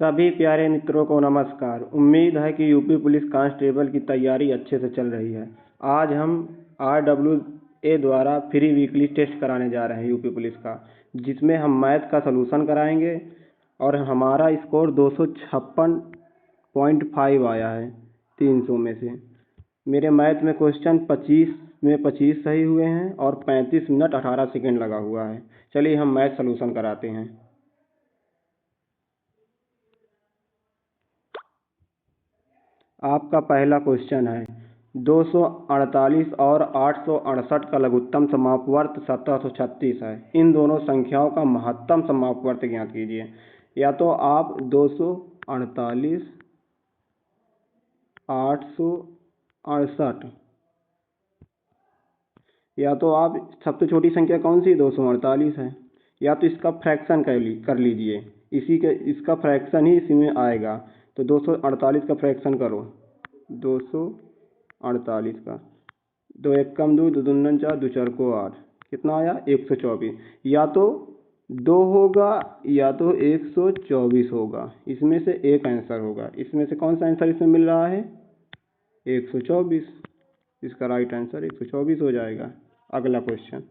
सभी प्यारे मित्रों को नमस्कार। उम्मीद है कि यूपी पुलिस कांस्टेबल की तैयारी अच्छे से चल रही है। आज हम RWA द्वारा फ्री वीकली टेस्ट कराने जा रहे हैं यूपी पुलिस का, जिसमें हम मैथ का सलूशन कराएंगे और हमारा स्कोर 256.5 आया है 300 में से। मेरे मैथ में क्वेश्चन 25 में 25 सही हुए हैं और 35 मिनट 18 सेकेंड लगा हुआ है। चलिए हम मैथ सलूशन कराते हैं। आपका पहला क्वेश्चन है 248 और 868 का लघुत्तम समापवर्त 1736 है। इन दोनों संख्याओं का महत्तम समापवर्त ज्ञात कीजिए। या तो आप 248 868, या तो आप सबसे छोटी संख्या कौन सी 248 है, या तो इसका फ्रैक्शन कर लीजिए। इसका फ्रैक्शन ही इसी में आएगा। तो 248 का फ्रैक्शन करो। 248 का 2 एक कम 2 दून 4 दो चार को 8, कितना आया 124। या तो 2 होगा या तो 124 होगा, इसमें से एक आंसर होगा। इसमें से कौन सा आंसर इसमें मिल रहा है 124। इसका राइट आंसर 124 हो जाएगा। अगला क्वेश्चन,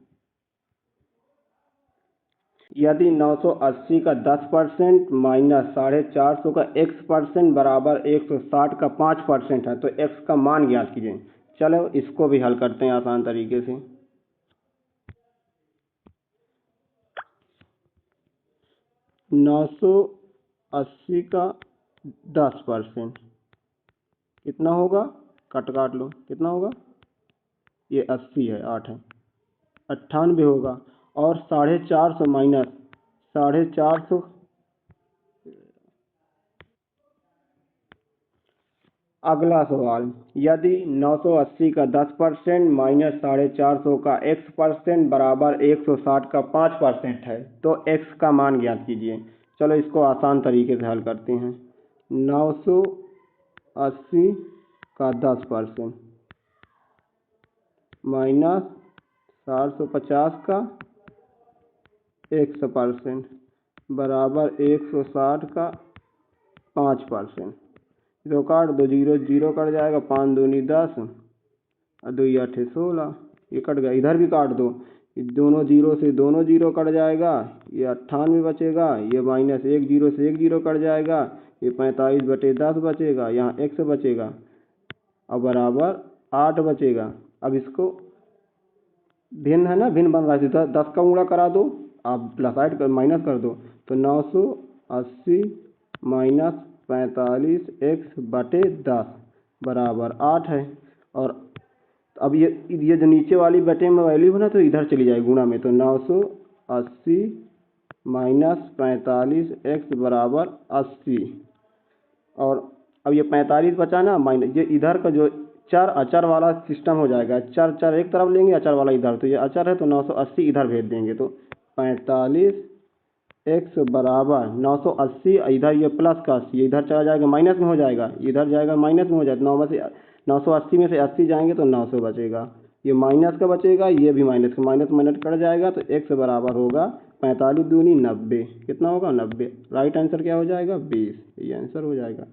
यदि 980 का 10% माइनस 450 का x% बराबर 160 का 5% है तो x का मान ज्ञात कीजिए। चलो इसको भी हल करते हैं आसान तरीके से। 980 का 10% कितना होगा, काट लो, कितना होगा, ये 80 है, 8 है, 98 होगा। और 450 माइनस 450, अगला सवाल, यदि 980 का 10% माइनस 450 का x% बराबर 160 का 5% है तो x का मान ज्ञात कीजिए। चलो इसको आसान तरीके से हल करते हैं। 980 का 10% माइनस 450 का x% बराबर 160 का 5%। तो काट दो, 0 0 कट जाएगा, 5 दूनी 10 और 2 8 16, ये कट गया। इधर भी काट दो, दोनों जीरो से दोनों जीरो कट जाएगा, ये 98 बचेगा। ये माइनस 1 0 से 1 0 कट जाएगा, ये 45/10 बचेगा, यहाँ x बचेगा और बराबर 8 बचेगा। अब इसको भिन्न है ना, भिन्न बन रहा है, 10 का गुणा करा दो, आप प्लस साइड कर माइनस कर दो। तो 980 माइनस 45x/10 बराबर 8 है। और अब ये जो नीचे वाली बटे में वैल्यू है ना, तो इधर चली जाएगी गुणा में। तो 980 माइनस 45x बराबर 80। और अब ये 45 बचा ना, माइनस ये इधर का जो चर अचर वाला सिस्टम हो जाएगा। चर एक तरफ लेंगे, अचर वाला इधर, तो ये अचर है तो 980 इधर भेज देंगे। तो 45x बराबर 980, इधर ये प्लस का 80 इधर चला जाएगा, माइनस में हो जाएगा, इधर जाएगा माइनस में हो जाएगा। 980 में से 80 जाएंगे तो 900 बचेगा, ये माइनस का बचेगा, ये भी माइनस का, माइनस माइनस कट जाएगा। तो x बराबर होगा 45 दूनी 90, कितना होगा 90। राइट आंसर क्या हो जाएगा 20, ये आंसर हो जाएगा।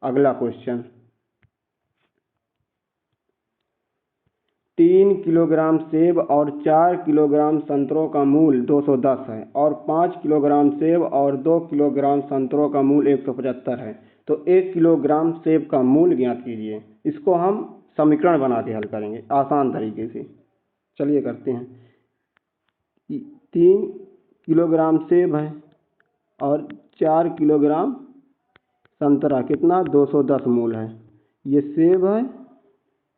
अगला क्वेश्चन, 3 किलोग्राम सेब और 4 किलोग्राम संतरों का मूल 210 है और 5 किलोग्राम सेब और 2 किलोग्राम संतरों का मूल 175 है तो 1 किलोग्राम सेब का मूल ज्ञात कीजिए। इसको हम समीकरण बना के हल करेंगे आसान तरीके से। चलिए करते हैं। 3 किलोग्राम सेब है और 4 किलोग्राम संतरा, कितना 210 मूल है। ये सेब है,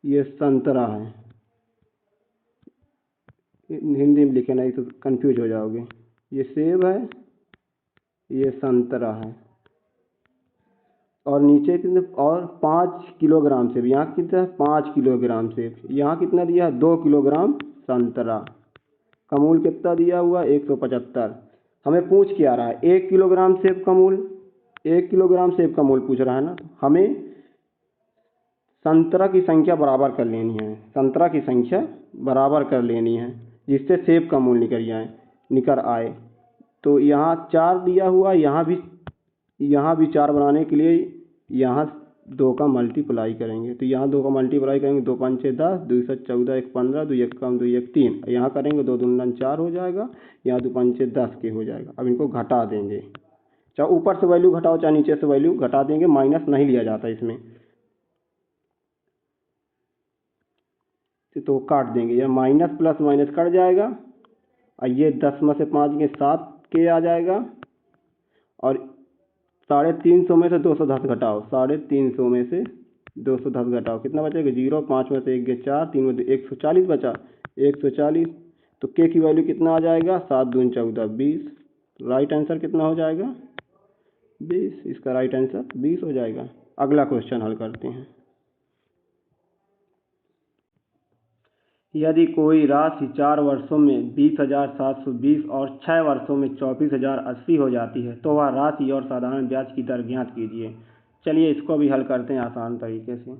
ये संतरा है, हिंदी में लिखे नहीं तो कंफ्यूज हो जाओगे। ये सेब है, ये संतरा है, और नीचे कितने, और 5 किलोग्राम सेब, यहाँ कितना 5 किलोग्राम सेब, यहाँ कितना दिया है 2 किलोग्राम संतरा का मूल कितना दिया हुआ 175। हमें पूछ क्या रहा है 1 किलोग्राम सेब का मूल, 1 किलोग्राम सेब का मूल पूछ रहा है ना। हमें संतरा की संख्या बराबर कर लेनी है, संतरा की संख्या बराबर कर लेनी है जिससे सेब का मूल निकल आए। तो यहाँ 4 दिया हुआ, यहाँ भी यहाँ भी 4 बनाने के लिए यहाँ 2 का मल्टीप्लाई करेंगे, तो यहाँ 2 का मल्टीप्लाई करेंगे, 2 पंचे 10, 2 से 14, 1 15, 2 1 कम 2 1 3, यहाँ करेंगे 2 दूनी 4 हो जाएगा, यहाँ 2 पंचे 10 के हो जाएगा। अब इनको घटा देंगे, चाहे ऊपर से वैल्यू घटाओ चाहे नीचे से वैल्यू घटा देंगे, माइनस नहीं लिया जाता इसमें, तो काट देंगे, यह माइनस प्लस माइनस कट जाएगा, और ये 10 में से 5 के 7 के आ जाएगा, और 350 में से 210 घटाओ, 350 में से 210 घटाओ, कितना बचेगा 0, 5 में से 1 गए 4, 3 में 140 बचा, 140, तो के की वैल्यू कितना आ जाएगा 7 दूनी 14, 20। राइट आंसर कितना हो जाएगा 20, इसका राइट आंसर 20 हो जाएगा। अगला क्वेश्चन हल करते हैं। यदि कोई राशि 4 वर्षों में 20,720 और 6 वर्षों में 24,080 हो जाती है तो वह राशि और साधारण ब्याज की दर ज्ञात कीजिए। चलिए इसको भी हल करते हैं आसान तरीके से।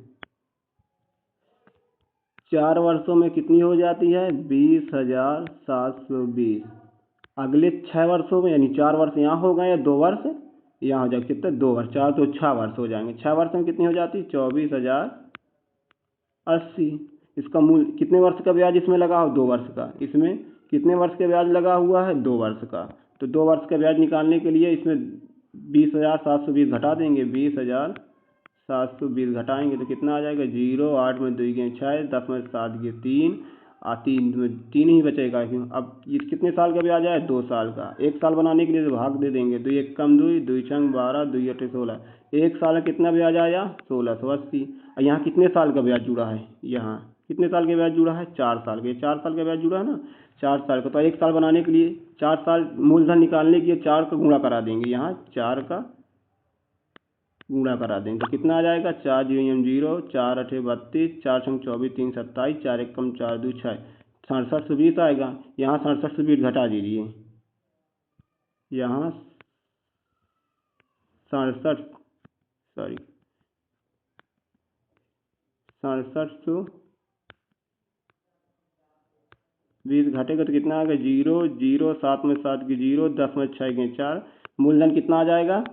4 वर्षों में कितनी हो जाती है 20,720, अगले 6 वर्षों में, यानी 4 वर्ष यहाँ हो गए या 2 वर्ष यहाँ हो जाएगा, कितने 2 वर्ष, 4 तो 6 वर्ष हो जाएंगे। 6 वर्ष में कितनी हो जाती 24,080, इसका मूल कितने वर्ष का ब्याज इसमें लगा हो 2 वर्ष का, इसमें कितने वर्ष का ब्याज लगा हुआ है 2 वर्ष का, तो 2 वर्ष का ब्याज निकालने के लिए इसमें 20,720 घटा देंगे, 20,720 घटाएंगे तो कितना आ जाएगा 0, 8 में 2 गए 6, 10 में 7 गए 3, 3 में 3 ही बचेगा क्यों। अब ये कितने साल का ब्याज आया 2 साल का, 1 साल बनाने के लिए तो भाग दे देंगे, 2 1 कम 2, 2 छंग 12, 2 8 16, 1 साल में कितना ब्याज आया 1680। और यहाँ कितने साल का ब्याज जुड़ा है, यहाँ कितने साल का ब्याज जुड़ा है 4 साल के, 4 साल का ब्याज जुड़ा है ना 4 साल का, तो 1 साल बनाने के लिए 4 साल मूलधन निकालने के लिए 4 का गुणा करा देंगे, यहाँ 4 का गुणा करा देंगे तो कितना आ जाएगा 4 0 0, 4 8 32, 4 6 24, 3 27, 4 1 कम 4 2 6, 6720 आएगा। यहाँ 6720 घटा दीजिए, यहाँ 6720 घटेगा तो कितना आएगा 0 0, 7 में 7 की 0, 10 में 6 के 4, मूलधन कितना आ जाएगा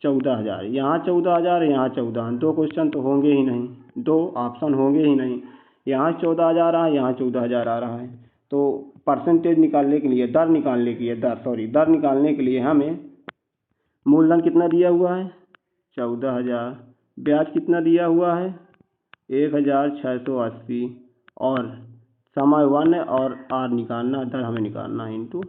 14,000, यहाँ 14,000, यहाँ 14, 2 क्वेश्चन तो होंगे ही नहीं, 2 ऑप्शन होंगे ही नहीं, यहाँ 14,000 आ रहा है, यहाँ 14,000 आ रहा है। तो परसेंटेज निकालने के लिए, दर निकालने के लिए, दर निकालने के लिए हमें मूलधन कितना दिया हुआ है 14,000, ब्याज कितना दिया हुआ है 1,680, और समय 1 और आर निकालना, दर हमें निकालना है, इंटू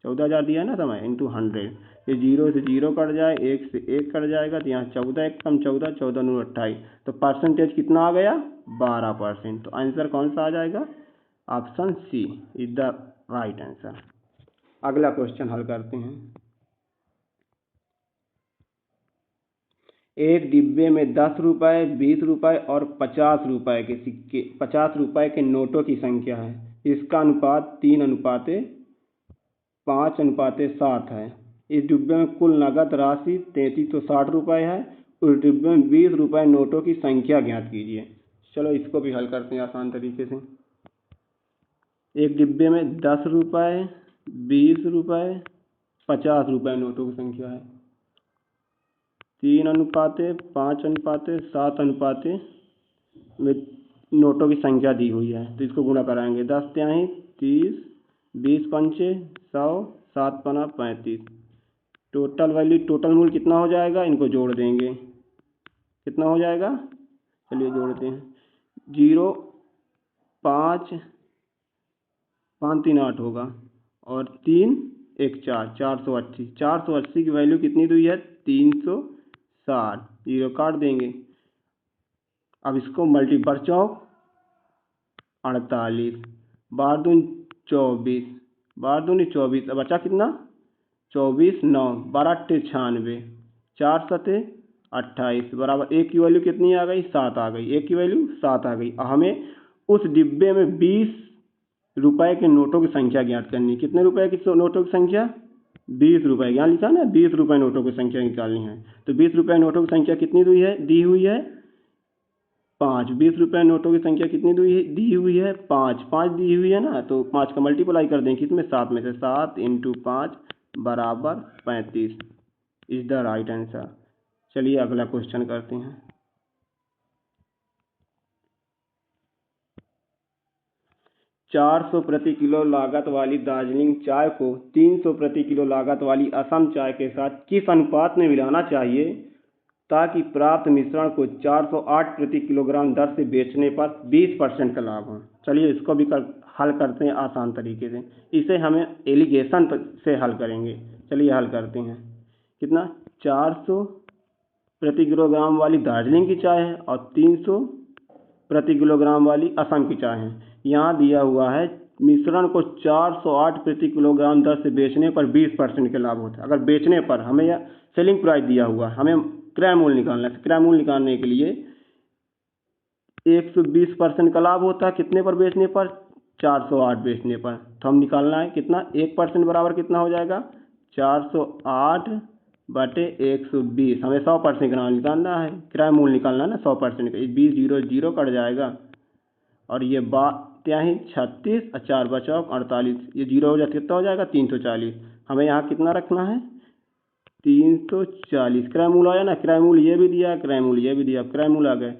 14,000 दिया है ना समय, इंटू 100, ये 0 से 0 कट जाए, 1 से 1 कट जाएगा, तो यहाँ 14 1 कम 14, 14 9 28, तो परसेंटेज कितना आ गया 12%। तो आंसर कौन सा आ जाएगा option C is the right answer. अगला क्वेश्चन हल करते हैं। एक डिब्बे में 10 रुपये, 20 रुपये और 50 रुपये के सिक्के, 50 रुपये के नोटों की संख्या है, इसका अनुपात 3:5:7 है। इस डिब्बे में कुल नगद राशि 3360 रुपये है, उस डिब्बे में 20 रुपये नोटों की संख्या ज्ञात कीजिए। चलो इसको भी हल करते हैं आसान तरीके से। एक डिब्बे में 10 रुपये, 20 रुपये, 50 रुपये नोटों की संख्या है, 3:5:7 में नोटों की संख्या दी हुई है, तो इसको गुणा कराएंगे, 10 तिहाई 30, 20 पंचे 100, 7 पना 35, टोटल वैल्यू, टोटल मूल्य कितना हो जाएगा, इनको जोड़ देंगे, कितना हो जाएगा, चलिए जोड़ते हैं, 0 5 5 3 8 होगा, और 3 1 4, 480, 480 की वैल्यू कितनी दी है 360, 0 काट देंगे। अब इसको मल्टीपल चौक 48, 12 दूनी 24, 12 दूनी 24, अब बचा कितना 24 9, 12 96, 4 7 28 बराबर, एक की वैल्यू कितनी आ गई 7 आ गई, एक की वैल्यू 7 आ गई। हमें उस डिब्बे में 20 रुपए के नोटों की संख्या ज्ञात करनी, कितने रुपए की नोटों की संख्या 20 रुपये, यहाँ लिखा ना 20 रुपये नोटों की संख्या निकालनी है, तो 20 रुपये नोटों की संख्या कितनी दी हुई है 5, 20 रुपये नोटों की संख्या कितनी दी हुई है 5 दी हुई है ना, तो 5 का मल्टीप्लाई कर दें कितने 7 में से, 7 × 5 बराबर 35, इज द राइट आंसर। चलिए अगला क्वेश्चन करते हैं। 400 प्रति किलो लागत वाली दार्जिलिंग चाय को 300 प्रति किलो लागत वाली असम चाय के साथ किस अनुपात में मिलाना चाहिए ताकि प्राप्त मिश्रण को 408 प्रति किलोग्राम दर से बेचने पर 20% का लाभ हो। चलिए इसको भी हल करते हैं आसान तरीके से। इसे हमें एलिगेशन से हल करेंगे। चलिए हल करते हैं। कितना 400 प्रति किलोग्राम वाली दार्जिलिंग की चाय है और 300 प्रति किलोग्राम वाली असम की चाय है। यहाँ दिया हुआ है मिश्रण को 408 प्रति किलोग्राम दर से बेचने पर 20% का लाभ होता है। अगर बेचने पर हमें यह सेलिंग प्राइस दिया हुआ है, हमें क्रय मूल्य निकालना है। क्रय मूल्य निकालने के लिए 120% का लाभ होता है। कितने पर बेचने पर? 408 बेचने पर। तो हम निकालना है कितना, 1% बराबर कितना हो जाएगा, 408 बटे 120। हमें 100% का निकालना है, क्रय मूल्य निकालना है ना 100% का। 20 0 0 कट जाएगा और ये क्या है 36 और 4 बचाओ 48। ये 0 हो जाए कितना हो जाएगा 340। हमें यहाँ कितना रखना है 340। क्रय मूल्य आया ना, क्रय मूल्य ये भी दिया, क्रय मूल्य ये भी दिया। क्रय मूल्य आ गए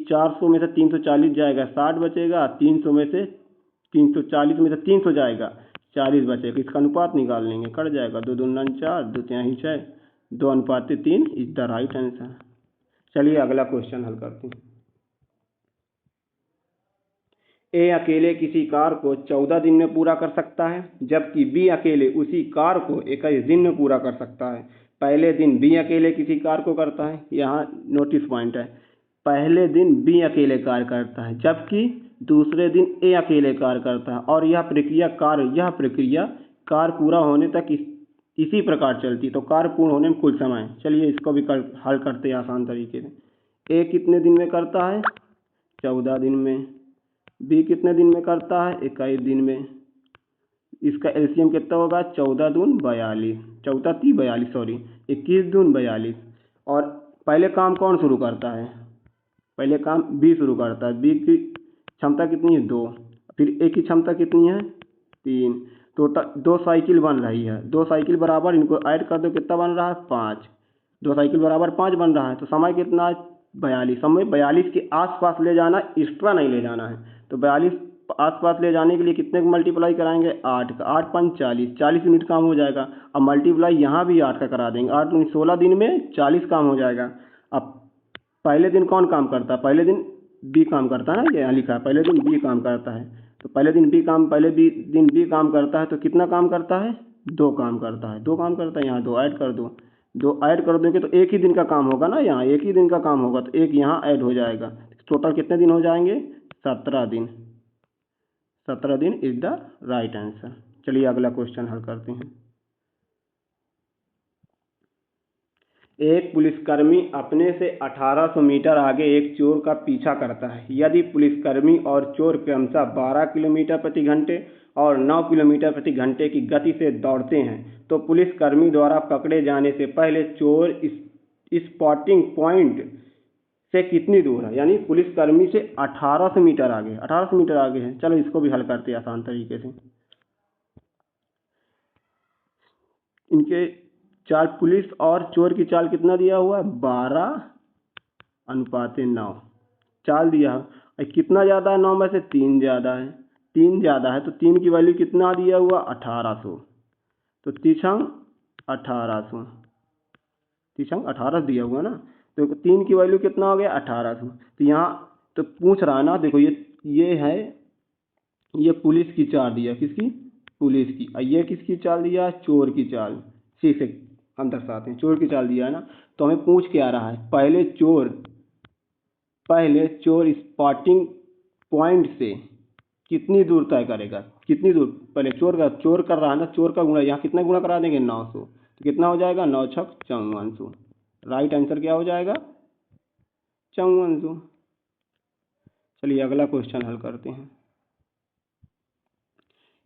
400 में से 340 जाएगा, 60 बचेगा। 300 में से 340 में से 300 जाएगा, 40 बचेगा। इसका अनुपात निकाल लेंगे, कट जाएगा 2 2 9 4 2 3 6 2:3 इज द राइट आंसर। चलिए अगला क्वेश्चन हल करते हैं। ए अकेले किसी कार्य को 14 दिन में पूरा कर सकता है, जबकि बी अकेले उसी कार्य को 21 दिन में पूरा कर सकता है। पहले दिन बी अकेले किसी कार्य को करता है, यहाँ नोटिस पॉइंट है, पहले दिन बी अकेले कार्य करता है जबकि दूसरे दिन ए अकेले कार्य करता है। और यह प्रक्रिया कार्य पूरा होने तक इसी प्रकार चलती है। तो कार्य पूर्ण होने में कुल समय। चलिए इसको भी हल करते हैं आसान तरीके से। ए कितने दिन में करता है, 14 दिन में। बी कितने दिन में करता है, 21 दिन में। इसका एलसीएम कितना होगा, 14 दून 42, 14 3 42 सॉरी 21 दून 42। और पहले काम कौन शुरू करता है, पहले काम बी शुरू करता है। बी की क्षमता कितनी है 2, फिर ए की क्षमता कितनी है 3। टोटल 2 साइकिल बन रही है। 2 साइकिल बराबर इनको ऐड कर दो, कितना बन रहा है 5। 2 साइकिल बराबर 5 बन रहा है। तो समय कितना है 42। समय 42 के आसपास ले जाना, एक्स्ट्रा नहीं ले जाना है। तो 42 आसपास ले जाने के लिए कितने को मल्टीप्लाई कराएंगे, 8 का। 8 5 40, 40 यूनिट काम हो जाएगा। अब मल्टीप्लाई यहाँ भी 8 का करा देंगे। 8 दूनी 16 दिन में 40 काम हो जाएगा। अब पहले दिन कौन काम करता है, पहले दिन बी काम करता है ना, ये यहाँ लिखा है पहले दिन बी काम करता है। तो पहले दिन बी काम करता है। तो कितना काम करता है, 2 काम करता है। 2 काम करता है, यहाँ 2 ऐड कर दो। 2 ऐड कर दोगे तो एक ही दिन का काम होगा ना, यहाँ एक ही दिन का काम होगा तो एक यहाँ ऐड हो जाएगा। टोटल कितने दिन हो जाएंगे, 17 दिन। 17 दिन इज द राइट आंसर। चलिए अगला क्वेश्चन हल करते हैं। एक पुलिसकर्मी अपने से 1800 मीटर आगे एक चोर का पीछा करता है। यदि पुलिसकर्मी और चोर क्रमशः 12 किलोमीटर प्रति घंटे और 9 किलोमीटर प्रति घंटे की गति से दौड़ते हैं तो पुलिसकर्मी द्वारा पकड़े जाने से पहले चोर स्पॉटिंग पॉइंट से कितनी दूर है। यानी पुलिसकर्मी से 1800 मीटर आगे, 1800 मीटर आगे है। चलो इसको भी हल करते हैं आसान तरीके से। इनके चाल, पुलिस और चोर की चाल कितना दिया हुआ है, 12:9 चाल दिया है। कितना ज़्यादा है 9 में से, 3 ज़्यादा है। 3 ज़्यादा है तो 3 की वैल्यू कितना दिया हुआ, 1800। तो 1800 दिया हुआ ना, तो 3 की वैल्यू कितना हो गया 1800। तो यहाँ तो पूछ रहा है ना, देखो ये है, ये पुलिस की चाल दिया, किसकी, पुलिस की। और ये किसकी चाल दिया, चोर की चाल। ठीक है, हम दर्शाते हैं, चोर की चाल दिया है ना। तो हमें पूछ के आ रहा है पहले चोर स्पॉटिंग पॉइंट से कितनी दूर तय करेगा, कितनी दूर। पहले चोर कर रहा है ना, चोर का गुणा, यहाँ कितना गुणा करा देंगे 900। तो कितना हो जाएगा 9 6 5400। राइट आंसर क्या हो जाएगा 5400। चलिए अगला क्वेश्चन हल करते हैं।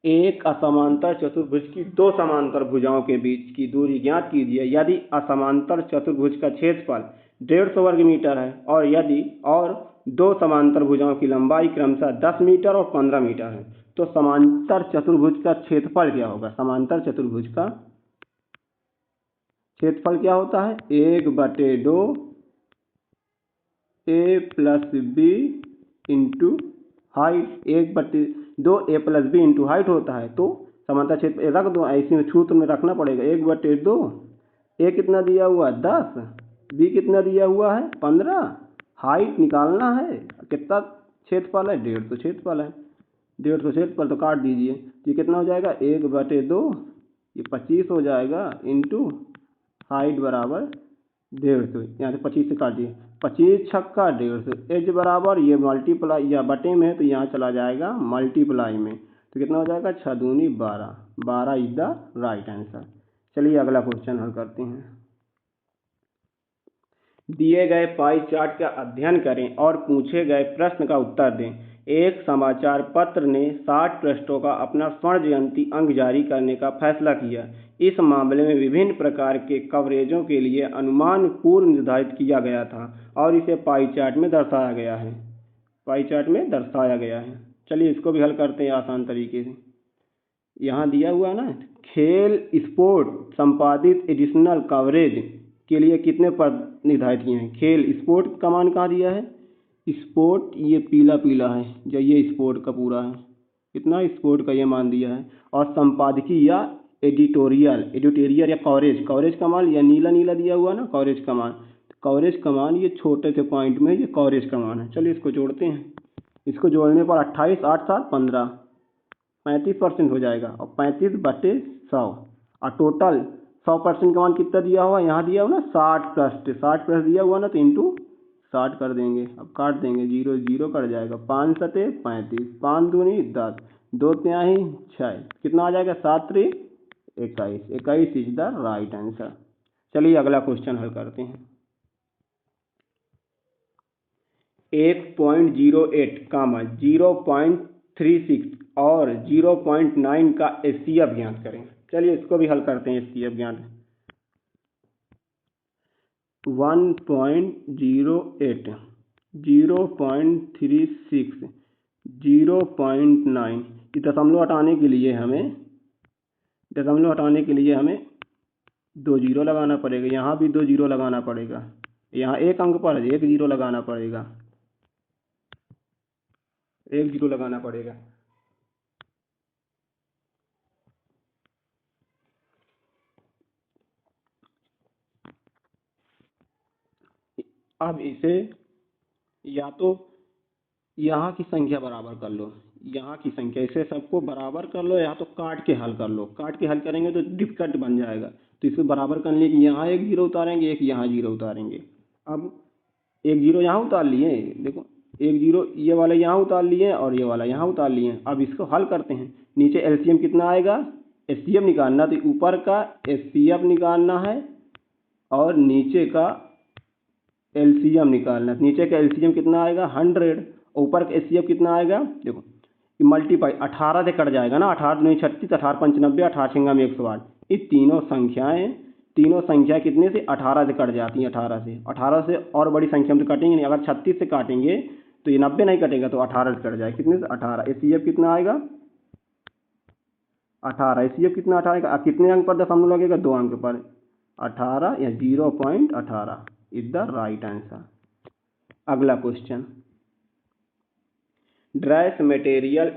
एक असमांतर चतुर्भुज की 2 समांतर भुजाओं के बीच की दूरी ज्ञात कीजिए। यदि असमांतर चतुर्भुज का क्षेत्रफल 150 वर्ग मीटर है और 2 समांतर भुजाओं की लंबाई क्रमशः 10 मीटर और 15 मीटर है तो समांतर चतुर्भुज का क्षेत्रफल क्या होगा। समांतर चतुर्भुज का क्षेत्रफल क्या होता है 1/2 ए प्लस बी इंटू हाइट, 1/2 ए प्लस बी इंटू हाइट होता है। तो समांतर क्षेत्र रख दो, ऐसे में सूत्र में रखना पड़ेगा 1/2, ए कितना दिया हुआ है 10, बी कितना दिया हुआ है 15, हाइट निकालना है, कितना क्षेत्रफल है 150 क्षेत्रफल है, 150 क्षेत्रफल, तो काट दीजिए। ये कितना हो जाएगा 1/2, ये 25 हो जाएगा इंटू हाइट बराबर 150, यहाँ से 25 से काटिए, 25 छक्का 150, एच बराबर ये मल्टीप्लाई या बटे में है तो यहाँ चला जाएगा मल्टीप्लाई में, तो कितना हो जाएगा 6 दूनी 12, 12 इज द राइट आंसर। चलिए अगला क्वेश्चन हल करते हैं। दिए गए पाई चार्ट का अध्ययन करें और पूछे गए प्रश्न का उत्तर दें। एक समाचार पत्र ने 60 पृष्ठों का अपना स्वर्ण जयंती अंक जारी करने का फैसला किया। इस मामले में विभिन्न प्रकार के कवरेजों के लिए अनुमान पूर्व निर्धारित किया गया था और इसे पाई चार्ट में दर्शाया गया है। पाई चार्ट में दर्शाया गया है। चलिए इसको भी हल करते हैं आसान तरीके से। यहाँ दिया हुआ ना, खेल स्पोर्ट संपादित एडिशनल कवरेज के लिए कितने पद निर्धारित किए हैं। खेल स्पोर्ट का मान कहाँ दिया है, स्पोर्ट ये पीला पीला है, जो ये स्पोर्ट का पूरा है, कितना स्पोर्ट का ये मान दिया है। और संपादकीय या एडिटोरियल या कवरेज का मान या नीला नीला दिया हुआ ना कवरेज का मान ये छोटे से पॉइंट में ये कवरेज का मान है। चलिए इसको जोड़ते हैं। इसको जोड़ने पर 28 8 7 15 35% हो जाएगा और 35/100 और टोटल 100% का मान कितना दिया हुआ, यहाँ दिया हुआ ना 60 दिया हुआ ना, तो इंटू 60 कर देंगे। अब काट देंगे, 0 0 कट जाएगा, 5 सते 35, 5 दूनी 10, 2 तिहाई 6, कितना आ जाएगा 7 3 21, 21 इज द राइट आंसर। चलिए अगला क्वेश्चन हल करते हैं। 1.08, 0.36 और 0.9 का एचसीएफ ज्ञात करें। चलिए इसको भी हल करते हैं। एचसीएफ ज्ञात 1.08, 0.36, 0.9, ये दशमलव हटाने के लिए हमें 2 जीरो लगाना पड़ेगा, यहाँ भी 2 जीरो लगाना पड़ेगा, यहाँ एक अंक पर 1 जीरो लगाना पड़ेगा, 1 जीरो लगाना पड़ेगा। अब इसे या तो यहाँ की संख्या बराबर कर लो, यहाँ की संख्या इसे सबको बराबर कर लो, या तो काट के हल कर लो। काट के हल करेंगे तो डिफिकल्ट बन जाएगा, तो इसको बराबर करने के लिए यहाँ 1 जीरो उतारेंगे, एक यहाँ जीरो उतारेंगे। अब 1 जीरो यहाँ उतार लिए, देखो 1 जीरो ये वाला यहाँ उतार लिए और ये वाला यहाँ उतार लिए। अब इसको हल करते हैं। नीचे एलसीएम कितना आएगा, एचसीएफ निकालना, तो ऊपर का एचसीएफ निकालना है और नीचे का एलसीएम निकालना है। नीचे का एलसीएम कितना आएगा 100, ऊपर का एचसीएफ कितना आएगा, देखो मल्टीपाई 18 से कट जाएगा ना, 18 नहीं 36, 18 5 90, 18 6 में 108। ये तीनों संख्या कितने से 18 से कट जाती हैं। 18 से और बड़ी संख्या में तो कटेंगे नहीं। अगर 36 से काटेंगे तो ये 90 नहीं कटेगा, तो 18 से कट जाएगा। कितने से 18। एचसीएफ कितना आएगा 18। एचसीएफ कितना 18 का, कितने अंक पर दशमलव लगेगा 2 अंक पर, 18 या 0.18 इज द राइट आंसर। अगला क्वेश्चन, ड्रेस मटेरियल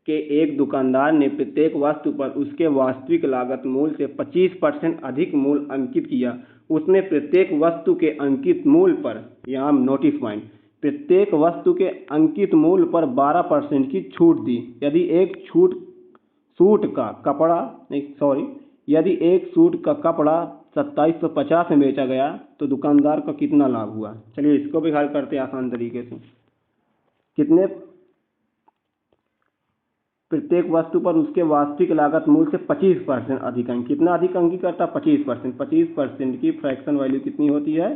के एक दुकानदार ने प्रत्येक वस्तु पर उसके वास्तविक लागत मूल्य से 25% अधिक मूल्य अंकित किया। उसने प्रत्येक वस्तु के अंकित मूल्य पर, यहाँ नोटिस पॉइंट, प्रत्येक वस्तु के अंकित मूल्य पर 12% की छूट दी। यदि एक सूट का कपड़ा 2750 में बेचा गया तो दुकानदार का कितना लाभ हुआ। चलिए इसको भी हल करते हैं आसान तरीके से। कितने प्रत्येक वस्तु पर उसके वास्तविक लागत मूल्य से 25% अधिक अंक, कितना अधिक अंक करता 25%। 25% की फ्रैक्शन वैल्यू कितनी होती है,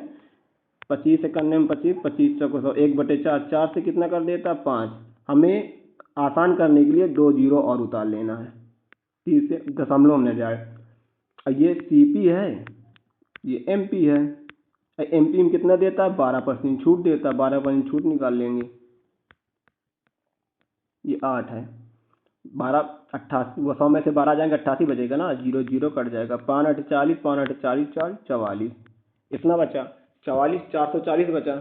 25 से करने में 25, 25 चौको 100, 1/4, 4 से कितना कर देता 5। हमें आसान करने के लिए 2 जीरो और उतार लेना है, 30 से दशमलव में जाए। ये सीपी है, ये एमपी है। एमपी में कितना देता है 12% छूट देता है, 12% छूट निकाल लेंगे, ये 8 है। 12 88, वो 100 में से 12 जाएंगे 88 बचेगा ना, 0 0 कट जाएगा, 5 8 40, 5 8 40, 4 44, इतना बचा 44, 440 बचा।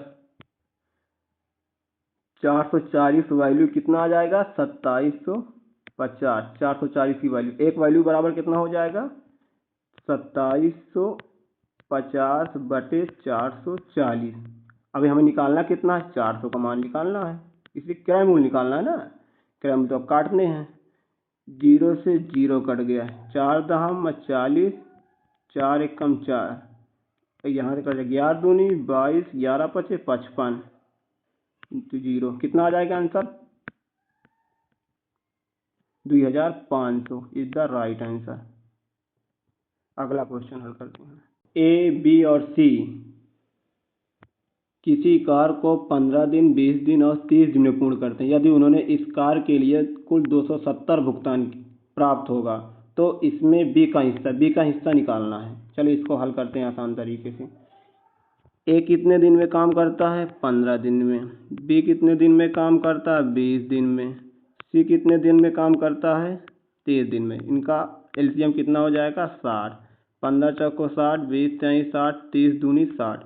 440 वैल्यू कितना आ जाएगा, 2750। 440 की वैल्यू, एक वैल्यू बराबर कितना हो जाएगा, 2750 बटे 440। अभी हमें निकालना कितना है, 400 का मान निकालना है, इसलिए क्रय मूल्य निकालना है ना, क्रय मूल्य तो काटने हैं। 0 से 0 कट गया, 4 दहम 40, 4 एकम 4, यहाँ से कट जाएगा 11 दूनी 22, 11 पचे 55 इंटू 0, कितना आ जाएगा answer, 2500 is the right answer. अगला क्वेश्चन हल करते हैं। ए, बी और सी किसी कार को 15 दिन, 20 दिन और 30 दिन में पूर्ण करते हैं। यदि उन्होंने इस कार के लिए कुल 270 भुगतान प्राप्त होगा तो इसमें बी का हिस्सा निकालना है। चलिए इसको हल करते हैं आसान तरीके से। ए कितने दिन में काम करता है, 15 दिन में। बी कितने दिन में काम करता है, 20 दिन में। सी कितने दिन में काम करता है, 30 दिन में। इनका एलसीएम कितना हो जाएगा, 60। 15 चौको 60, 20 त्याई 60, 30 दूनी 60।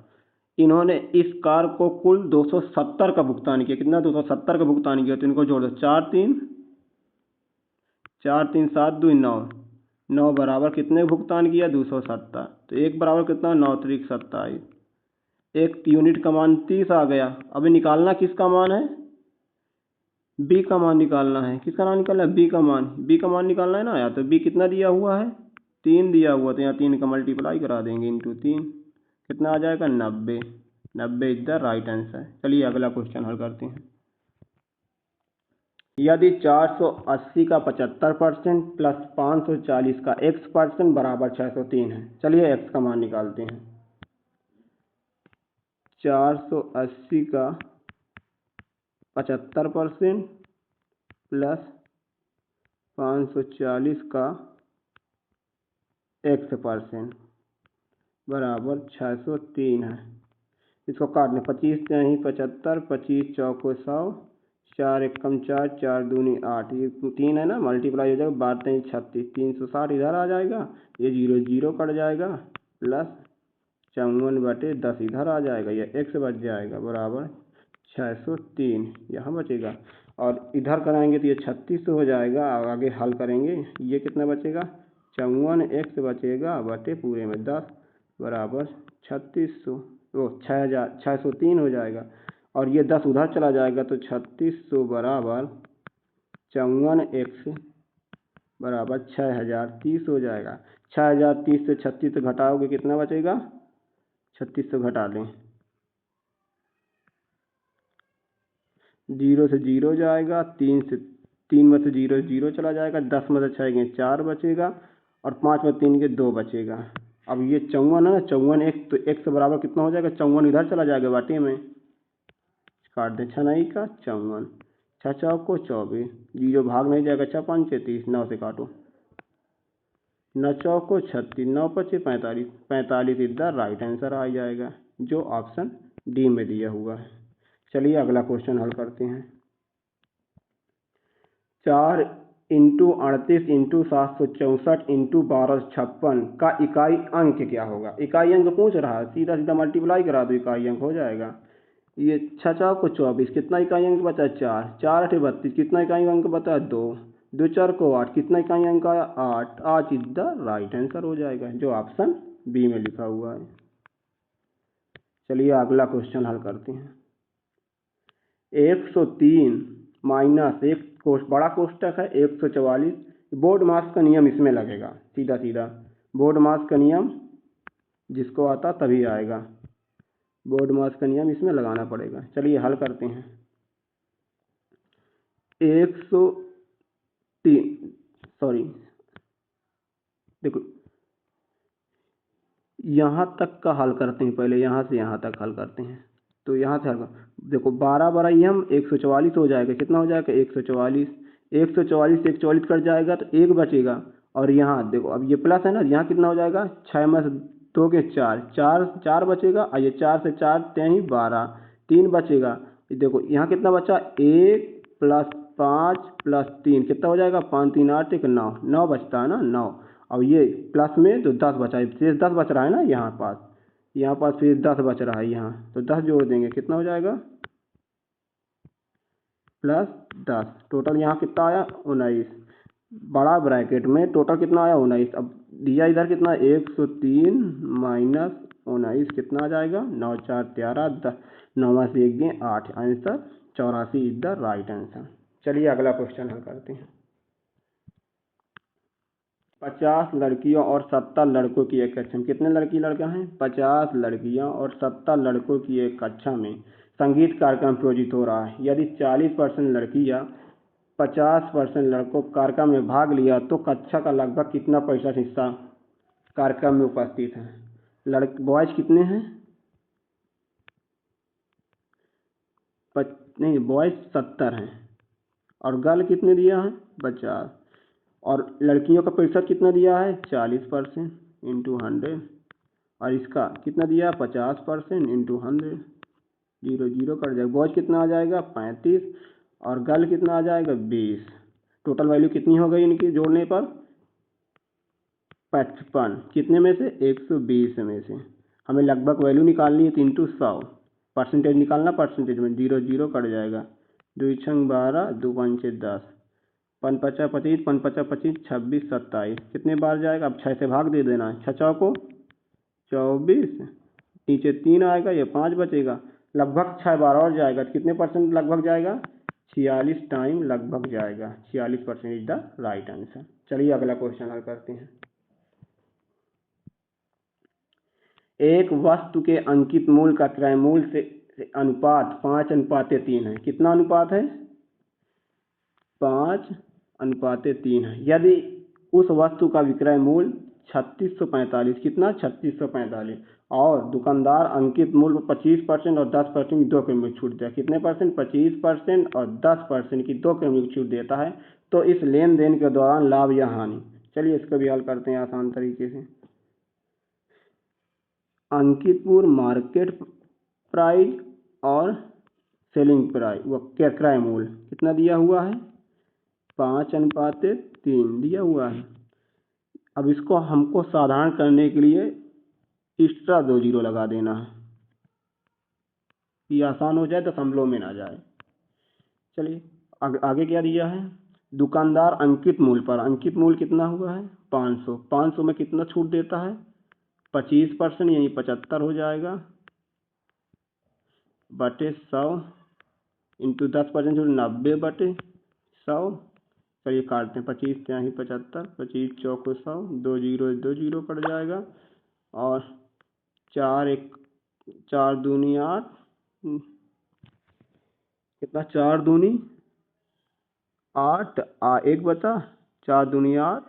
इन्होंने इस कार को कुल 270 का भुगतान किया। कितना, 270 का भुगतान किया, तो इनको जोड़ दो, 4 3 7 2 9, 9 बराबर कितने भुगतान किया, 270। तो एक बराबर कितना, 9 3 27। एक यूनिट का मान 30 आ गया। अभी निकालना किसका मान है, बी का मान निकालना है। किसका मान निकालना है, बी का मान। बी का मान निकालना है ना, या तो बी कितना दिया हुआ है, 3 दिया हुआ, तो यहाँ 3 का मल्टीप्लाई करा देंगे इंटू 3, कितना आ जाएगा, 90। 90 इज द राइट आंसर। चलिए अगला क्वेश्चन हल करते हैं। यदि 480 का 75% प्लस 540 का x% बराबर 603 है। चलिए x का मान निकालते हैं। 480 का 75% प्लस 540 का x% बराबर 603 है। इसको काटने, 25 नहीं 75, 25 चौको 100, 4 एकम 4, 4 दूनी 8, ये 3 है ना, मल्टीप्लाई हो जाएगा, 12 3 36, 360 इधर आ जाएगा, ये 0 0 कट जाएगा, प्लस 54 बटे 10 इधर आ जाएगा, ये x बच जाएगा बराबर 603 यहाँ बचेगा। और इधर कराएंगे तो ये 3600 हो जाएगा। और आगे हल करेंगे, ये कितना बचेगा, 54x बचेगा बटे पूरे में 10 बराबर 3600, वो 603 हो जाएगा। और ये 10 उधर चला जाएगा तो 3600 बराबर 54x बराबर 6030 हो जाएगा। 6030 से 36 से घटाओगे कितना बचेगा, 3600 घटा लें, 0 से 0 जाएगा, 3 में से 0 0 चला जाएगा, 10 में से 6 गए 4 बचेगा, और 5 में 3 के 2 बचेगा। अब ये 54 है ना, 54 एक, तो x बराबर कितना हो जाएगा, 54 इधर चला जाएगा बाटे में, काट दे 6 नहीं का 54, 6 चौको 24, 0 भाग नहीं जाएगा, 6 5 30, 9 से काटो, 9 चौको 36, 9 पचे 45, 45 इज द राइट आंसर आ जाएगा, जो ऑप्शन डी में दिया हुआ है। चलिए अगला क्वेश्चन हल करते हैं। 4 इंटू 38 इंटू 764 इंटू 1256 का इकाई अंक क्या होगा। इकाई अंक पूछ रहा है, सीधा सीधा मल्टीप्लाई करा दो, इकाई अंक हो जाएगा। ये 6 चौको 24, कितना इकाई अंक बचा, 4, 4 8 32, कितना इकाई अंक बता, 2, 2 4 को 8, कितना इकाई अंक आया, 8, 8 इज द राइट आंसर हो जाएगा, जो ऑप्शन बी में लिखा हुआ है। चलिए अगला क्वेश्चन हल करते हैं। 103 माइनस एक बड़ा कोष्टक है 144, बोर्ड मास का नियम इसमें लगेगा, सीधा सीधा बोर्ड मास का नियम जिसको आता तभी आएगा, बोर्ड मास का नियम इसमें लगाना पड़ेगा। चलिए हल करते हैं। 103 सॉरी देखो, यहाँ तक का हल करते हैं, पहले यहाँ से यहाँ तक हल करते हैं। तो यहाँ से हल देखो, 12 बराई हम 144 हो जाएगा, कितना हो जाएगा, 144, 144 से 144 कट जाएगा तो 1 बचेगा। और यहाँ देखो, अब ये प्लस है ना, यहाँ कितना हो जाएगा, 6 में से 2 के 4, 4 बचेगा, और ये 4 से 4 3 12, 3 बचेगा। देखो यहाँ कितना बचा, 1 प्लस 5 प्लस 3 कितना हो जाएगा, 5 3 8 1 9, 9 बचता है ना, 9। अब ये प्लस में तो 10 बचा है, शेष 10 बच रहा है ना यहाँ पास शेष 10 बच रहा है यहाँ, तो 10 जोड़ देंगे कितना हो जाएगा, प्लस 10। टोटल यहाँ कितना आया, 19। बड़ा ब्रैकेट में टोटल कितना आया, 19। अब दिया इधर कितना, 103 माइनस 19 कितना आ जाएगा, 9 4 13 10, 9 से 1 गए 8, answer 84 is the right answer. चलिए अगला क्वेश्चन हल करते हैं। 50 लड़कियों और 70 लड़कों की एक कक्षा में, कितने लड़की लड़का हैं, 50 लड़कियां और 70 लड़कों की एक कक्षा में संगीत कार्यक्रम आयोजित हो रहा है। यदि 40% लड़कियां 50% लड़कों कार्यक्रम में भाग लिया तो कक्षा का लगभग कितना प्रतिशत हिस्सा कार्यक्रम में उपस्थित है। बॉयज कितने हैं, नहीं बॉयज 70 हैं और गर्ल कितने दिया है, 50, और लड़कियों का प्रतिशत कितना दिया है, 40% इंटू 100, और इसका कितना दिया, 50% इंटू 100, 0 0 कट जाएगा। बॉयज कितना आ जाएगा, 35, और गर्ल कितना आ जाएगा, 20। टोटल वैल्यू कितनी हो गई इनकी जोड़ने पर, 55, कितने में से, 120 में से। हमें लगभग वैल्यू निकालनी है, 3 × 100 परसेंटेज निकालना, परसेंटेज में 0 0 कट जाएगा, 2 छंग 12 2 5 10, 5 5 25 5 5 25 26 27, कितने बार जाएगा, अब 6 से भाग दे देना है, 6 6 को 24, नीचे 3 आएगा, ये 5 बचेगा, लगभग 6 बार और जाएगा, कितने परसेंट लगभग जाएगा, 46 टाइम लगभग जाएगा, 46% इज द राइट आंसर। चलिए अगला क्वेश्चन हल करते हैं। एक वस्तु के अंकित मूल्य का क्रय मूल्य से अनुपात 5:3 है। कितना अनुपात है, 5:3 है। यदि उस वस्तु का विक्रय मूल्य 3645, कितना 3645, और दुकानदार अंकित मूल्य 25% और 10% की 2 किलोमीटर छूट दिया, कितने परसेंट, 25% और 10% की 2 किलोमीटर छूट देता है, तो इस लेन देन के दौरान लाभ या हानि। चलिए इसको भी हल करते हैं आसान तरीके से। अंकित मूल्य मार्केट प्राइस और सेलिंग प्राइस, वो क्रय मूल्य कितना दिया हुआ है, 5:3 दिया हुआ है। अब इसको हमको साधारण करने के लिए एक्स्ट्रा 2 जीरो लगा देना है, ये आसान हो जाए, दशमलव में ना जाए। चलिए आगे क्या दिया है, दुकानदार अंकित मूल्य पर, अंकित मूल्य कितना हुआ है, 500, 500 में कितना छूट देता है, 25%, यानी 75 हो जाएगा, बटे 100 इंटू 10% छूट 90 बटे 100। चलिए काटते हैं, 25 क्या ही 75, 25 चौक 100, 2 जीरो कट जाएगा, और 4 दूनी 8, कितना 4 दूनी 8, 1 बचा, 4 दूनी 8,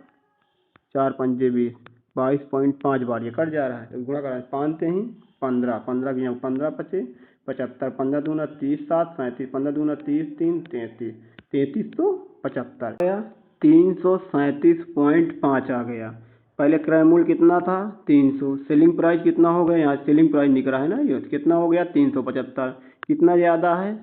4 पंजे 20, 22.5 बार ये कट जा रहा है, तो गुणा करा 5 से ही 15, 15 की 15 बचे, 75, 15 दूना 30, 7 37, 15 दूना 30, 3 33, 3375 गया, 337.5 आ गया। पहले क्रय मूल्य कितना था, 300, सेलिंग प्राइस कितना हो गया, यहाँ सेलिंग प्राइस निकला है ना, ये कितना हो गया, 375, कितना ज़्यादा है,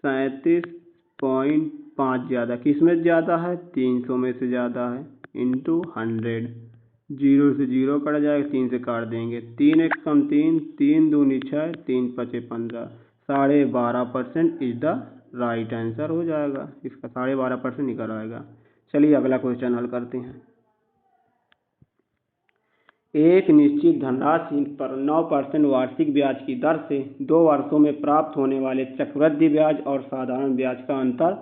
37.5 ज़्यादा, किस में ज़्यादा है, 300 में से ज़्यादा है, इंटू 100, 0 से 0 कट जाएगा, 3 से काट देंगे, 3 1 कम 3, 3 दूनी 6, 3 5 15, 12.5% इज द राइट आंसर हो जाएगा, इसका 12.5% निकल आएगा। चलिए अगला क्वेश्चन हल करते हैं। एक निश्चित धनराशि पर 9% वार्षिक ब्याज की दर से 2 वर्षों में प्राप्त होने वाले चक्रवृद्धि ब्याज और साधारण ब्याज का अंतर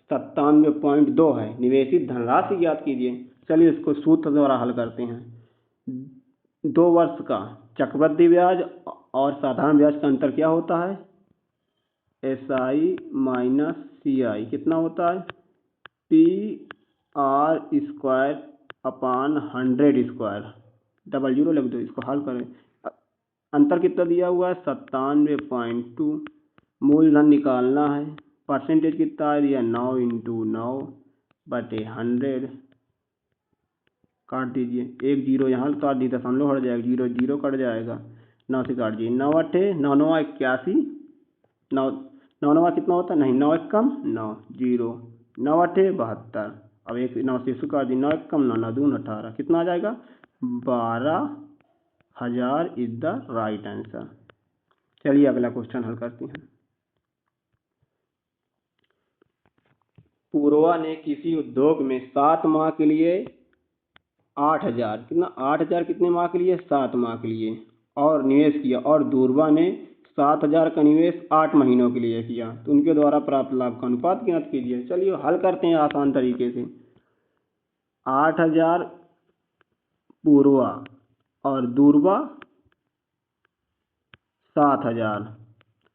97.2 है। निवेशित धनराशि ज्ञात कीजिए। चलिए इसको सूत्र द्वारा हल करते हैं। 2 वर्ष का चक्रवृद्धि ब्याज और साधारण ब्याज का अंतर क्या होता है, SI माइनस CI कितना होता है, PR² 100², लिख दो, इसको हल करें। अंतर कितना दिया हुआ है, 97.2, मूलधन निकालना है, परसेंटेज कितना है दिया, 9 × 9 बटे 100, काट दीजिए, 1 0 यहाँ काट दी, दशमलव हट जाएगा, 0 0 कट जाएगा, 9 से काट दीजिए, 9 8 9 9 81, 9 9 कितना होता है, नहीं 9 1 कम 9 0, 9 8 72। अब एक 9 से इसको काट दी, 9 1 कम 9 9 2 18, कितना आ जाएगा 12,000 इज द राइट आंसर। चलिए अगला क्वेश्चन हल करते हैं। पूर्वा ने किसी उद्योग में 7 माह के लिए 8,000 कितना 8,000 कितने माह के लिए 7 माह के लिए और निवेश किया, और दूरबा ने 7,000 का निवेश 8 महीनों के लिए किया, तो उनके द्वारा प्राप्त लाभ का अनुपात ज्ञात कीजिए। चलिए हल करते हैं आसान तरीके से। 8,000 पूर्वा और दूरबा 7,000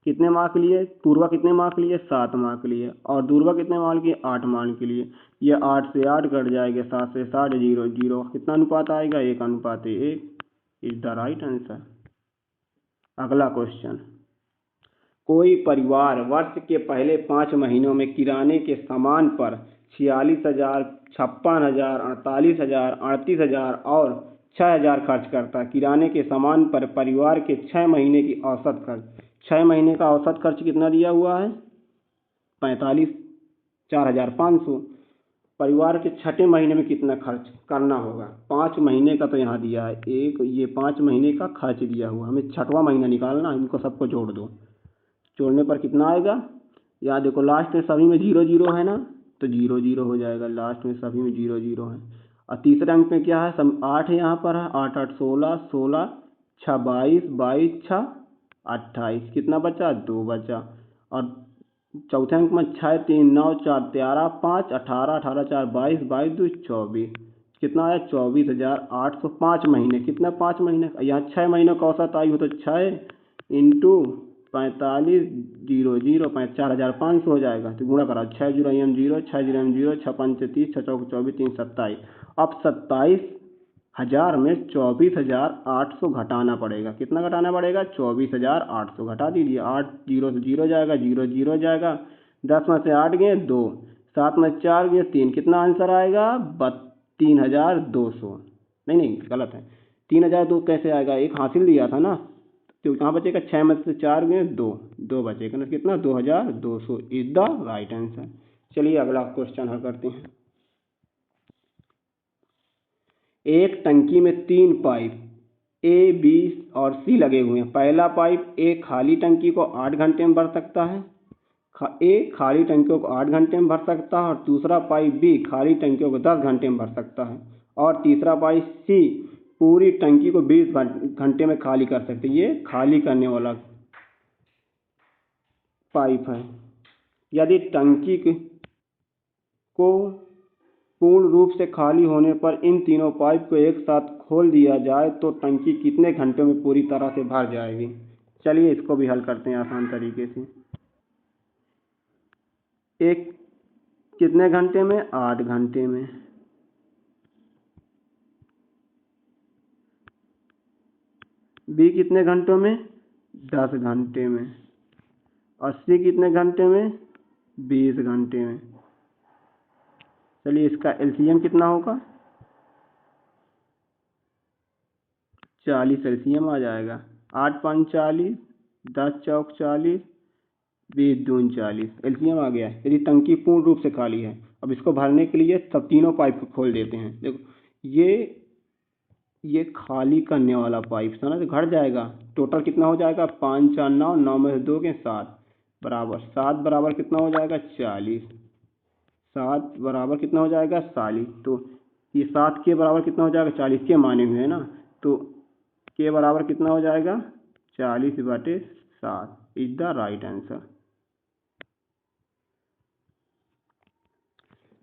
कितने माह के लिए, पूर्वा कितने माह के लिए 7 माह के लिए, और दूरबा कितने माह के लिए 8 माह के लिए। ये 8 से 8 कट जाएगा, 7 से 60 0 0, कितना अनुपात आएगा 1:1 इज द राइट आंसर। अगला क्वेश्चन, कोई परिवार वर्ष के पहले 5 महीनों में किराने के सामान पर 46,000, 56,000, 48,000, 38,000 और 6,000 खर्च करता है। किराने के सामान पर परिवार के 6 महीने की औसत खर्च, 6 महीने का औसत खर्च कितना दिया हुआ है 4,500। परिवार के छठे महीने में कितना खर्च करना होगा, 5 महीने का तो यहाँ दिया है एक, ये 5 महीने का खर्च दिया हुआ, हमें छठवां महीना निकालना, इनको सबको जोड़ दो, जोड़ने पर कितना आएगा। यहाँ देखो लास्ट में सभी में 0 0 है ना, तो 0 0 हो जाएगा, लास्ट में सभी में 0 0 है। और तीसरे अंक में क्या है, सब 8 यहाँ पर है, 8 8 16, 16 6 22, 22 6 28, कितना बचा 2 बचा। और चौथे अंक में 6 3 9 4 13 5 18, 18 4 22, 22 2 24, कितना आया 24,800 5 महीने, कितना 5 महीने, यहाँ 6 महीनों का औसत आयु हो तो 6 इंटू 45 0 0 4,500 हो जाएगा, तो गुणा करा 6 0 0 6 0 0 6 5 30 6 4 24 3 27। अब 27,000 में 24,800 घटाना पड़ेगा, कितना घटाना पड़ेगा 24,800 घटा दीजिए, 8 0 से 0 जाएगा, 0 0 जाएगा, 10 में से 8 गए 2, 7 में 4 गए 3, कितना आंसर आएगा 3,200। नहीं गलत है, 3,002 कैसे आएगा, एक हासिल दिया था ना, तो कहाँ बचेगा 6 में से 4 गए 2 बचेगा ना, कितना 2,200 इज द राइट आंसर। चलिए अगला क्वेश्चन हल करते हैं। एक टंकी में 3 पाइप A, B और C लगे हुए हैं। पहला पाइप A खाली टंकी को 8 घंटे में भर सकता है, A खाली टंकियों को 8 घंटे में भर सकता है, और दूसरा पाइप B खाली टंकियों को 10 घंटे में भर सकता है, और तीसरा पाइप C पूरी टंकी को 20 घंटे में खाली कर सकते हैं। ये खाली करने वाला पाइप है। यदि टंकी को पूर्ण रूप से खाली होने पर इन तीनों पाइप को एक साथ खोल दिया जाए तो टंकी कितने घंटों में पूरी तरह से भर जाएगी। चलिए इसको भी हल करते हैं आसान तरीके से। एक कितने घंटे में 8 घंटे में, बी कितने घंटों में 10 घंटे में, और सी कितने घंटे में 20 घंटे में। चलिए इसका एलसीएम कितना होगा 40 एलसीएम आ जाएगा, 8 5 40, 10 चौक 40, 20 दून 40 एलसीएम आ गया। यदि टंकी पूर्ण रूप से खाली है, अब इसको भरने के लिए सब तीनों पाइप को खोल देते हैं। देखो ये खाली करने वाला पाइप था ना, तो घट जाएगा, टोटल कितना हो जाएगा 5 4 9, 9 में से 2 के 7 बराबर, 7 बराबर कितना हो जाएगा 40, 7 बराबर कितना हो जाएगा 40, तो ये 7 के बराबर कितना हो जाएगा 40 के माने हुए है ना, तो के बराबर कितना हो जाएगा 40/7 is the right answer.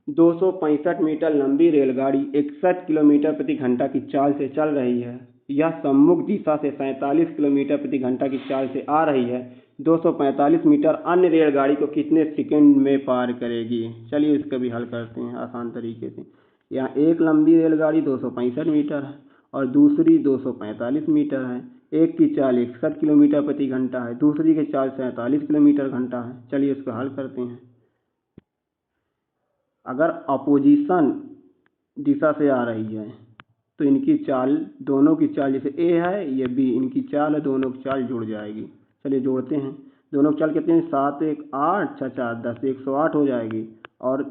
265 metre लंबी रेलगाड़ी 61 किलोमीटर प्रति घंटा की चाल से चल रही है। यह सम्मुख दिशा से 47 किलोमीटर प्रति घंटा की चाल से आ रही है। 245 मीटर अन्य रेलगाड़ी को कितने सेकंड में पार करेगी। चलिए इसका भी हल करते हैं आसान तरीके से। यहाँ एक लंबी रेलगाड़ी 265 मीटर है और दूसरी 245 मीटर है। एक की चाल 61 किलोमीटर प्रति घंटा है, दूसरी की चाल 47 किलोमीटर घंटा है। चलिए इसको हल करते हैं। अगर अपोजिशन दिशा से आ रही है तो इनकी चाल, दोनों की चाल, जैसे ए है ये बी, इनकी चाल है, दोनों की चाल जुड़ जाएगी। चलिए जोड़ते हैं। दोनों की चाल कितनी है 7 1 8 6 4 10, 108 हो जाएगी। और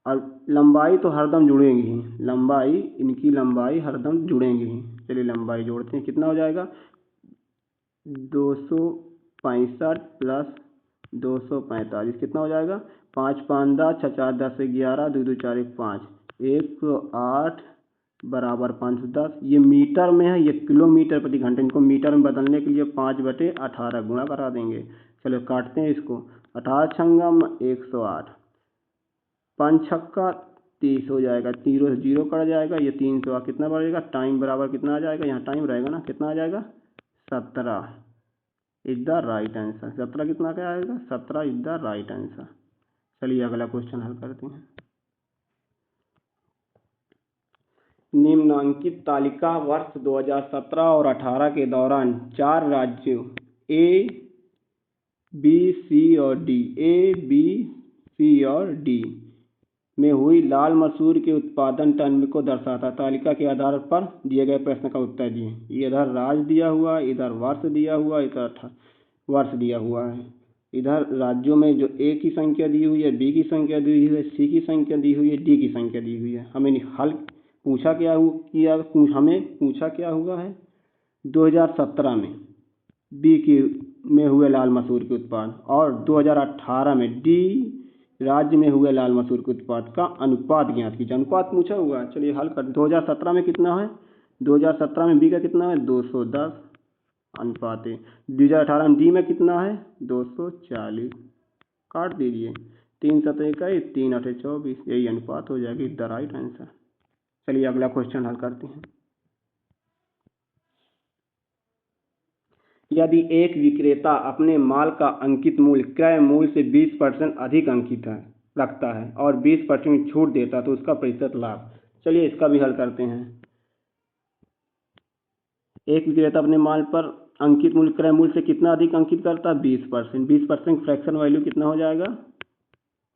और लंबाई तो हरदम जुड़ेंगी ही, लंबाई इनकी लंबाई हरदम जुड़ेंगी ही। चलिए लंबाई जोड़ते हैं, कितना हो जाएगा 265 प्लस 245 कितना हो जाएगा 5 5 10 6 4 10 11 2 2 4 1 5 108 बराबर 510। ये मीटर में है, ये किलोमीटर प्रति घंटे, इनको मीटर में बदलने के लिए 5/18 गुणा करा देंगे। चलो काटते हैं इसको, 18 छंगम 108, 5 छक्का 30 हो जाएगा, 0 से 0 कट जाएगा, ये 300 कितना बढ़ेगा, टाइम बराबर कितना आ जाएगा, यहाँ टाइम रहेगा ना, कितना आ जाएगा 17 इज द राइट आंसर। 17 कितना क्या आएगा 17 इज द राइट आंसर। चलिए अगला क्वेश्चन हल करते हैं। निम्नांकित तालिका वर्ष 2017 और 18 के दौरान 4 राज्यों ए बी सी और डी में हुई लाल मसूर के उत्पादन टन को दर्शाता। तालिका के आधार पर दिए गए प्रश्न का उत्तर दिए। इधर राज्य दिया हुआ, इधर वर्ष दिया हुआ, इधर वर्ष दिया हुआ है। इधर राज्यों में जो ए की संख्या दी हुई है, बी की संख्या दी हुई है, सी की संख्या दी हुई है, डी की संख्या दी हुई है। हमें हल पूछा क्या हुआ है 2017 में बी की में हुए लाल मसूर के उत्पाद और 2018 में डी राज्य में हुए लाल मसूर के उत्पाद का अनुपात ज्ञात कीजिए। अनुपात पूछा हुआ है, चलिए हल कर। 2017 में कितना है 2017 में बी का कितना है 210 अनुपात है। 2018 में डी में कितना है 240, काट दीजिए, 3 7 21 3 8 24, यही अनुपात हो जाएगी द राइट आंसर। चलिए अगला क्वेश्चन हल करते हैं। यदि एक विक्रेता अपने माल का अंकित मूल्य क्रय मूल्य से 20% अधिक अंकित है रखता है और 20% छूट देता है तो उसका प्रतिशत लाभ। चलिए इसका भी हल करते हैं। एक विक्रेता अपने माल पर अंकित मूल्य क्रय मूल्य से कितना अधिक अंकित करता है 20%। 20% फ्रैक्शन वैल्यू कितना हो जाएगा,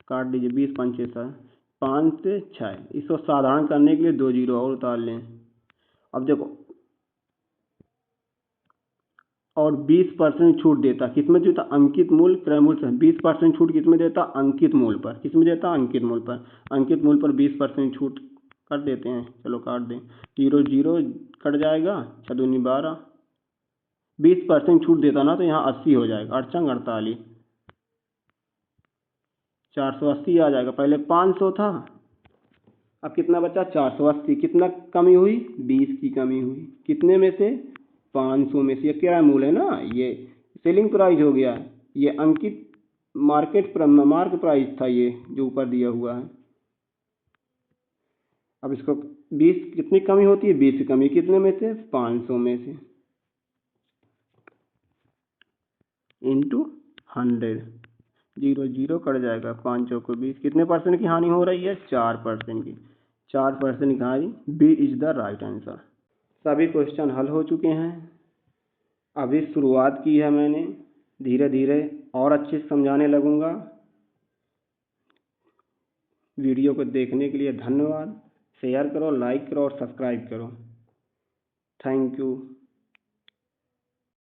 काट दीजिए, 20 5 5 से 6। इसको साधारण करने के लिए 2 जीरो और उतार लें। अब देखो, और 20% छूट देता, किसमें देता अंकित मूल्य क्रय मूल्य से 20% छूट किसमें देता अंकित मूल्य पर, किसमें देता अंकित मूल्य पर। अंकित मूल्य पर 20% छूट कर देते हैं, चलो काट दें, 0 0 कट जाएगा, 6 दूनी 12, 20% छूट देता ना तो यहाँ 80 हो जाएगा, 8 छंग 48, 480 आ जाएगा। पहले 500 था, अब कितना बचा 480, कितना कमी हुई 20 की कमी हुई, कितने में से 500 में से। ये क्या मूल्य है ना, ये सेलिंग प्राइस हो गया, ये अंकित मार्क प्राइस था ये जो ऊपर दिया हुआ है। अब इसको 20 कितनी कमी होती है 20 की कमी, कितने में से 500 में से, इंटू 100, 0 0 कट जाएगा, 5 चौको 20, कितने परसेंट की हानि हो रही है 4% की, 4% की हानि, B is the right answer. सभी क्वेश्चन हल हो चुके हैं। अभी शुरुआत की है मैंने, धीरे धीरे और अच्छे से समझाने लगूंगा। वीडियो को देखने के लिए धन्यवाद। शेयर करो, लाइक करो और सब्सक्राइब करो। Thank you.